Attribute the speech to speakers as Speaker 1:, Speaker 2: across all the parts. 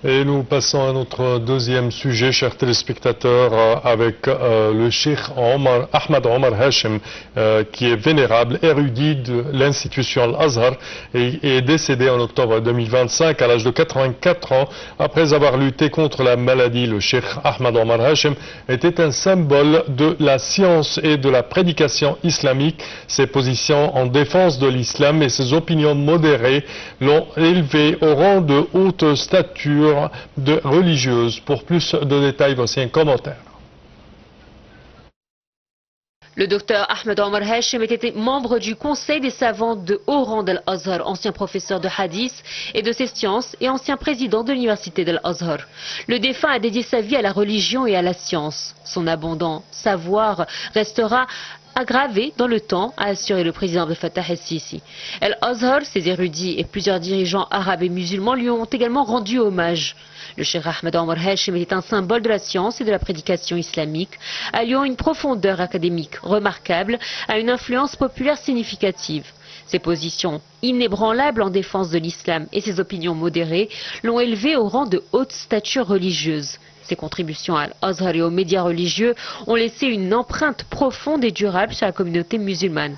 Speaker 1: Et nous passons à notre deuxième sujet, chers téléspectateurs, avec le cheikh Ahmad Omar Hachem, qui est vénérable, érudit de l'institution Al-Azhar et est décédé en octobre 2025 à l'âge de 84 ans. Après avoir lutté contre la maladie, le cheikh Ahmad Omar Hachem était un symbole de la science et de la prédication islamique. Ses positions en défense de l'islam et ses opinions modérées l'ont élevé au rang de haute stature de religieuse. Pour plus de détails, voici un commentaire.
Speaker 2: Le docteur Ahmed Omar Hachem était membre du conseil des savants de haut rang d'Al-Azhar, ancien professeur de hadith et de ses sciences et ancien président de l'université d'Al-Azhar. Le défunt a dédié sa vie à la religion et à la science. Son abondant savoir restera aggravé dans le temps, a assuré le président Abdel Fattah el-Sisi. Al-Azhar, ses érudits et plusieurs dirigeants arabes et musulmans lui ont également rendu hommage. Le cheikh Ahmed Omar Hachem était un symbole de la science et de la prédication islamique, alliant une profondeur académique remarquable à une influence populaire significative. Ses positions inébranlables en défense de l'islam et ses opinions modérées l'ont élevé au rang de haute stature religieuse. Ses contributions à Al-Azhar et aux médias religieux ont laissé une empreinte profonde et durable sur la communauté musulmane.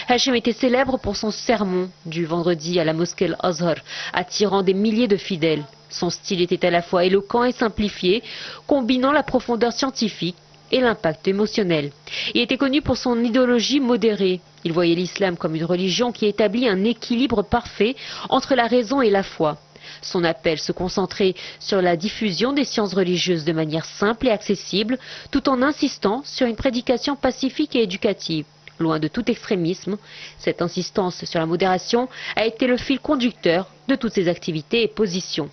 Speaker 2: Hachem était célèbre pour son sermon du vendredi à la mosquée Al-Azhar, attirant des milliers de fidèles. Son style était à la fois éloquent et simplifié, combinant la profondeur scientifique et l'impact émotionnel. Il était connu pour son idéologie modérée. Il voyait l'islam comme une religion qui établit un équilibre parfait entre la raison et la foi. Son appel se concentrait sur la diffusion des sciences religieuses de manière simple et accessible, tout en insistant sur une prédication pacifique et éducative. Loin de tout extrémisme, cette insistance sur la modération a été le fil conducteur de toutes ses activités et positions.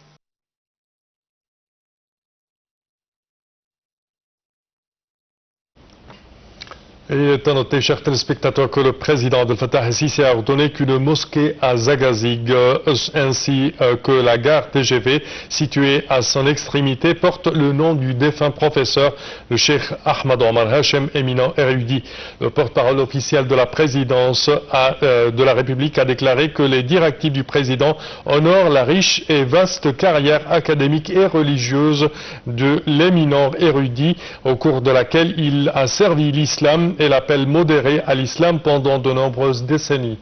Speaker 1: Il est à noter, chers téléspectateurs, que le président Abdel Fattah el-Sisi a ordonné qu'une mosquée à Zagazig ainsi que la gare TGV située à son extrémité porte le nom du défunt professeur, le cheikh Ahmad Omar Hachem, éminent érudit. Le porte-parole officiel de la présidence de la République a déclaré que les directives du président honorent la riche et vaste carrière académique et religieuse de l'éminent érudit, au cours de laquelle il a servi l'islam et l'appel modéré à l'islam pendant de nombreuses décennies.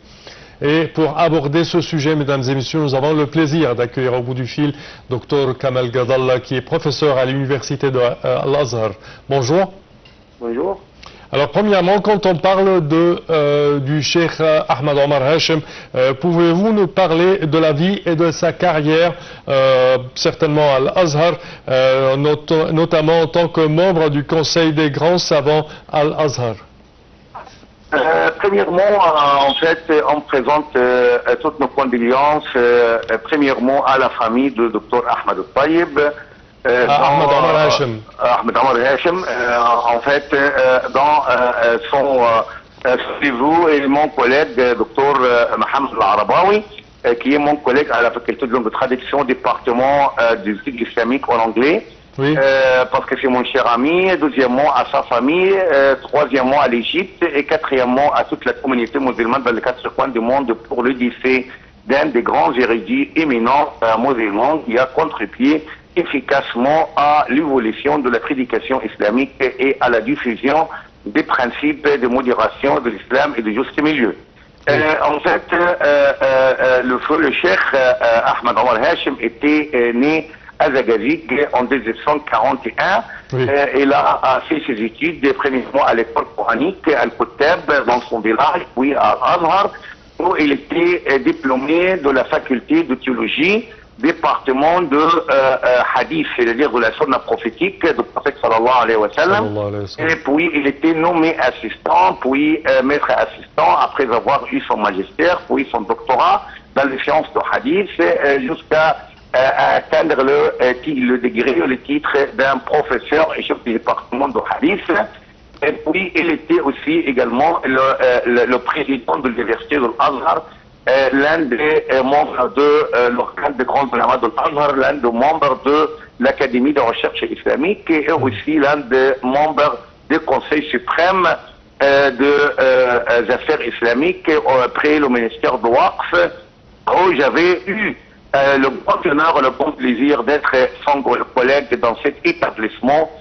Speaker 1: Et pour aborder ce sujet, mesdames et messieurs, nous avons le plaisir d'accueillir au bout du fil Dr Kamal Gadalla, qui est professeur à l'université de Al-Azhar. Bonjour.
Speaker 3: Bonjour.
Speaker 1: Alors premièrement, quand on parle du cheikh Ahmad Omar Hachem, pouvez-vous nous parler de la vie et de sa carrière, certainement à Al-Azhar, notamment en tant que membre du conseil des grands savants Al-Azhar?
Speaker 3: Premièrement, en fait, on présente toutes nos condoléances, premièrement à la famille de Dr Ahmed Al-Tayyib.
Speaker 1: Ahmed Omar Hachem.
Speaker 3: Ahmed Omar Hachem, en fait, dans son rendez-vous, et mon collègue Dr Mohamed Al-Arabawi, qui est mon collègue à la faculté de langue de traduction, département des études islamiques en anglais.
Speaker 1: Oui.
Speaker 3: Parce que c'est mon cher ami. Deuxièmement, à sa famille. Troisièmement, à l'Égypte. Et quatrièmement, à toute la communauté musulmane dans les quatre coins du monde pour le décès d'un des grands érudits éminents musulmans qui a contribué efficacement à l'évolution de la prédication islamique et à la diffusion des principes de modération de l'islam et du juste milieu. En fait, le cheikh Ahmad Omar Hachem était né à Zagazig en 1941.
Speaker 1: Oui.
Speaker 3: Il a fait ses études premièrement à l'école coranique Al-Kuttab dans son village, puis à Al-Azhar, où il était diplômé de la faculté de théologie, département de hadith, c'est-à-dire de la sunna prophétique du prophète sallallahu alayhi wa sallam. Et puis il était nommé assistant, puis maître assistant, après avoir eu son magistère, puis son doctorat dans les sciences de hadith, jusqu'à atteindre le degré, le titre d'un professeur et chef du département de hadith. Et puis il était aussi également le président de l'université de l'Azhar, l'un des membres de l'organe de grands ulama de l'Azhar, l'un des membres de l'Académie de recherche islamique et aussi l'un des membres du Conseil suprême des affaires islamiques après le ministère de Waqf, où j'avais eu le grand honneur et le grand plaisir d'être son collègue dans cet établissement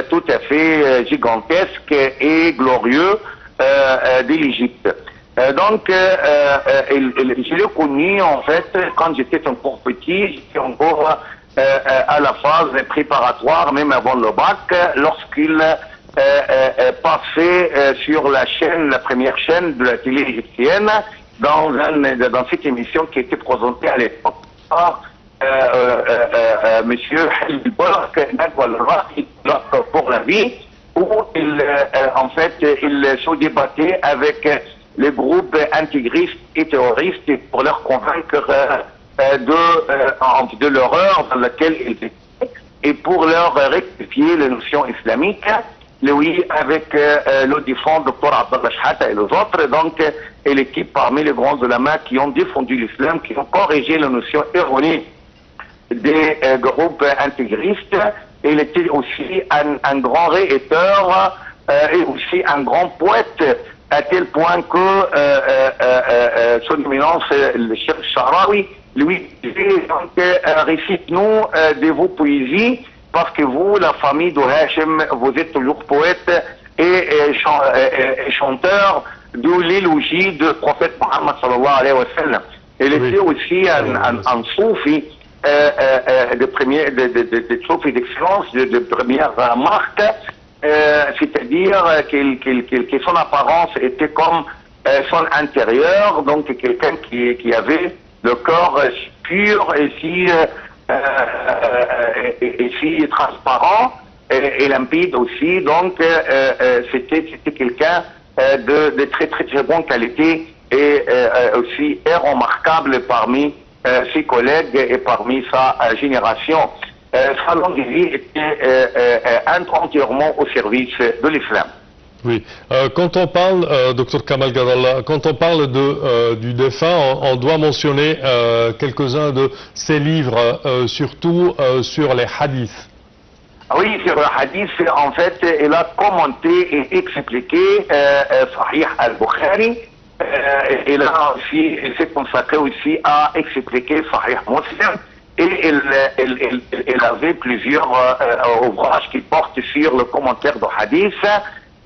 Speaker 3: tout à fait gigantesque et glorieux de l'Égypte. Donc, je l'ai connu en fait quand j'étais encore petit, j'étais encore à la phase préparatoire, même avant le bac, lorsqu'il passait sur la chaîne, la première chaîne de la télé égyptienne, dans cette émission qui était présentée à l'époque par Monsieur pour la vie, où en fait, il se débattait avec les groupes intégristes et terroristes pour leur convaincre de l'horreur dans laquelle ils étaient et pour leur rectifier les notions islamiques. Lui, avec le défunt Dr Abdallah Shahata et les autres, donc, et l'équipe parmi les grands ulama qui ont défendu l'islam, qui ont corrigé les notions erronées des groupes intégristes. Il était aussi un grand rhéteur et aussi un grand poète, à tel point que son éminence, le chef Sharawi, lui disait donc récite-nous de vos poésies, parce que vous, la famille de Hachem, vous êtes toujours poète et chanteur de l'élogie du prophète Mohammed sallallahu alayhi wa sallam. Il était aussi un soufi de soufi d'excellence, de première marque, c'est-à-dire que son apparence était comme son intérieur, donc quelqu'un qui avait le corps pur et si transparent et limpide aussi, donc c'était quelqu'un de très bonne qualité et aussi remarquable parmi ses collègues et parmi sa génération. Sa longue vie était entièrement au service de l'islam.
Speaker 1: Oui. Quand on parle, Dr Kamal Gadallah, quand on parle du défunt, on doit mentionner quelques-uns de ses livres, surtout sur les hadiths.
Speaker 3: Oui, sur le hadith, en fait, il a commenté et expliqué Sahih al-Bukhari. Il s'est consacré aussi à expliquer Sahih Muslim. Et il avait plusieurs ouvrages qui portent sur le commentaire de hadith.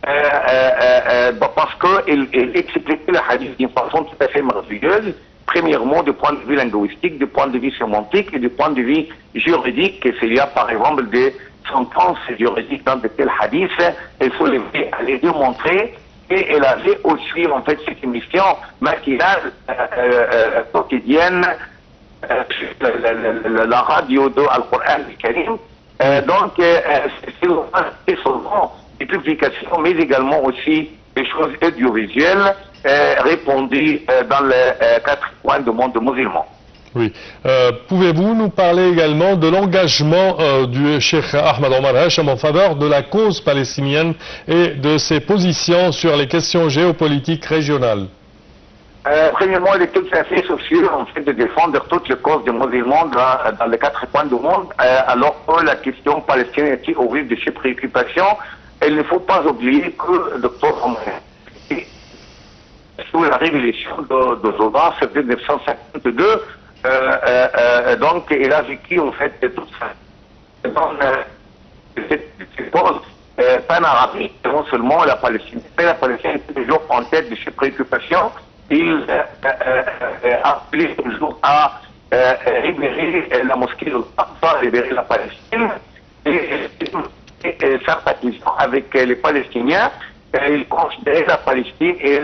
Speaker 3: Parce qu'il expliquait le hadith d'une façon tout à fait merveilleuse, premièrement du point de vue linguistique, du point de vue sémantique et du point de vue juridique. S'il y a par exemple des sentences juridiques dans de tels hadiths, il faut les démontrer. Et elle avait aussi en fait cette émission matinale quotidienne sur la radio de Al-Qur'an al-Karim. Donc c'est souvent des publications, mais également aussi des choses audiovisuelles répandues dans les 4 coins du monde musulman.
Speaker 1: Oui. Pouvez-vous nous parler également de l'engagement du Cheikh Ahmed Omar Hachem en faveur de la cause palestinienne et de ses positions sur les questions géopolitiques régionales?
Speaker 3: Premièrement, il est tout à fait soucieux en fait de défendre toutes les causes des musulmans dans les 4 coins du monde, alors que la question palestinienne est au vif de ses préoccupations. Il ne faut pas oublier que le Dr Omar, sous la révolution de Zola en 1952, donc il a vécu en fait toute ça dans cette cause pan-arabique, non seulement la Palestine, mais la Palestine est toujours en tête de ses préoccupations. Il appelait toujours à libérer la mosquée de l'Aqsa, libérer la Palestine, et sympathisant avec les Palestiniens, il considérait la Palestine et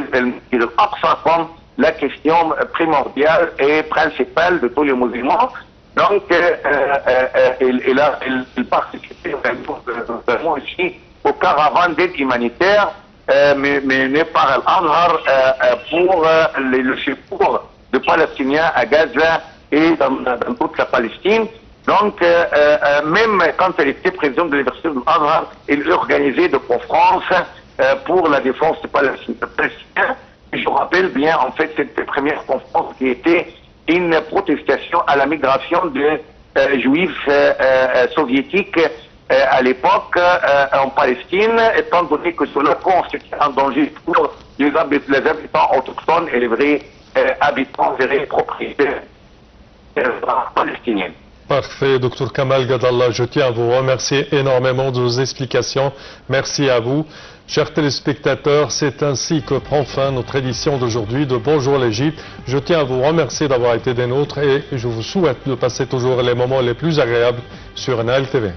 Speaker 3: l'Aqsa comme la question primordiale et principale de tous les musulmans. Donc, il participait vraiment aussi aux caravanes d'aide humanitaire menées par Al-Azhar pour le secours des Palestiniens à Gaza et dans toute la Palestine. Donc, même quand il était président de l'université de Al-Azhar, il organisait des conférences pour la défense des Palestiniens. Je rappelle bien, en fait, cette première conférence qui était une protestation à la migration des juifs soviétiques à l'époque en Palestine, étant donné que cela constitue un danger pour les habitants autochtones et les vrais habitants, les vrais propriétaires. palestinienne.
Speaker 1: Parfait, Dr Kamal Gadallah, je tiens à vous remercier énormément de vos explications. Merci à vous. Chers téléspectateurs, c'est ainsi que prend fin notre édition d'aujourd'hui de Bonjour l'Égypte. Je tiens à vous remercier d'avoir été des nôtres et je vous souhaite de passer toujours les moments les plus agréables sur Nile TV.